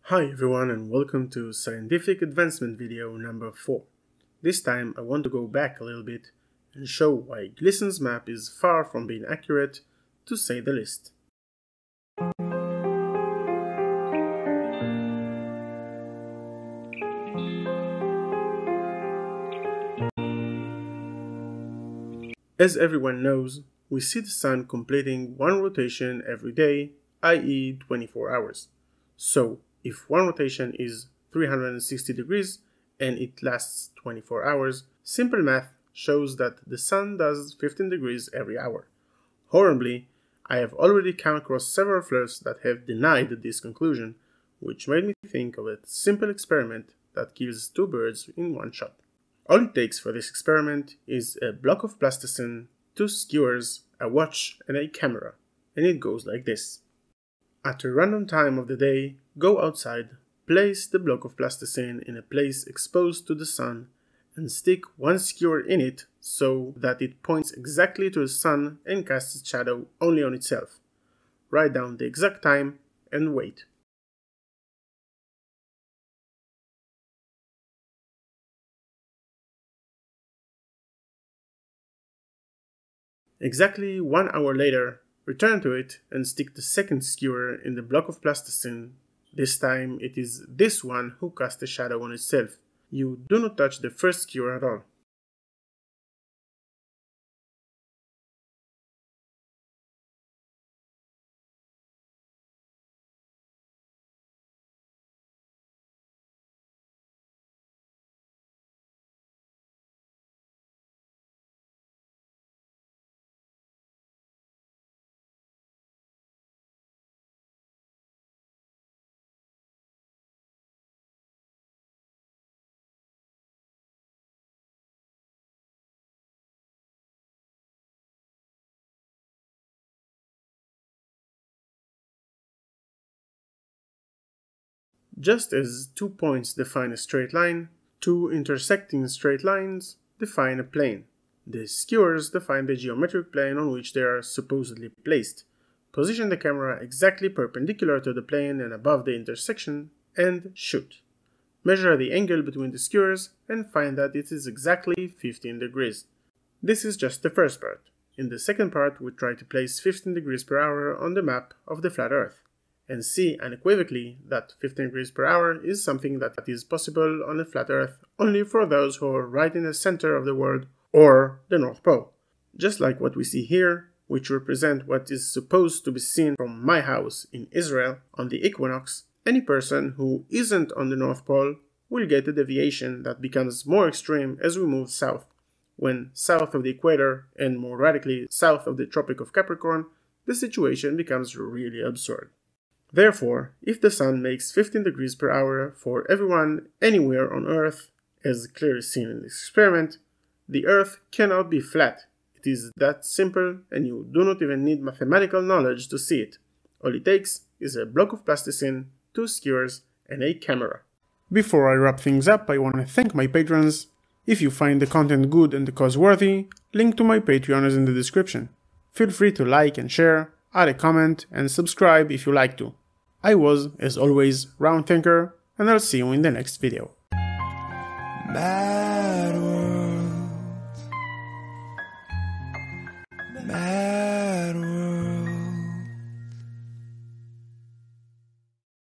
Hi everyone and welcome to Scientific Advancement video number 4. This time I want to go back a little bit and show why Glison's map is far from being accurate, to say the least. As everyone knows, we see the Sun completing one rotation every day, i.e. 24 hours. So, if one rotation is 360 degrees and it lasts 24 hours, simple math shows that the Sun does 15 degrees every hour. Horribly, I have already come across several flirs that have denied this conclusion, which made me think of a simple experiment that kills two birds in one shot. All it takes for this experiment is a block of plasticine, two skewers, a watch, and a camera, and it goes like this. At a random time of the day, go outside, place the block of plasticine in a place exposed to the sun, and stick one skewer in it so that it points exactly to the sun and casts its shadow only on itself. Write down the exact time and wait. Exactly 1 hour later, return to it and stick the second skewer in the block of plasticine. This time it is this one who casts a shadow on itself. You do not touch the first skewer at all. Just as 2 points define a straight line, two intersecting straight lines define a plane. The skewers define the geometric plane on which they are supposedly placed. Position the camera exactly perpendicular to the plane and above the intersection, and shoot. Measure the angle between the skewers and find that it is exactly 15 degrees. This is just the first part. In the second part, we try to place 15 degrees per hour on the map of the flat Earth, and see unequivocally that 15 degrees per hour is something that is possible on a flat Earth only for those who are right in the center of the world or the North Pole. Just like what we see here, which represent what is supposed to be seen from my house in Israel on the equinox, any person who isn't on the North Pole will get a deviation that becomes more extreme as we move south. When south of the equator, and more radically south of the Tropic of Capricorn, the situation becomes really absurd. Therefore, if the Sun makes 15 degrees per hour for everyone anywhere on Earth, as clearly seen in this experiment, the Earth cannot be flat. It is that simple, and you do not even need mathematical knowledge to see it. All it takes is a block of plasticine, two skewers, and a camera. Before I wrap things up, I want to thank my patrons. If you find the content good and the cause worthy, link to my Patreon is in the description. Feel free to like and share, add a comment, and subscribe if you like to. I was, as always, rndthinker, and I'll see you in the next video.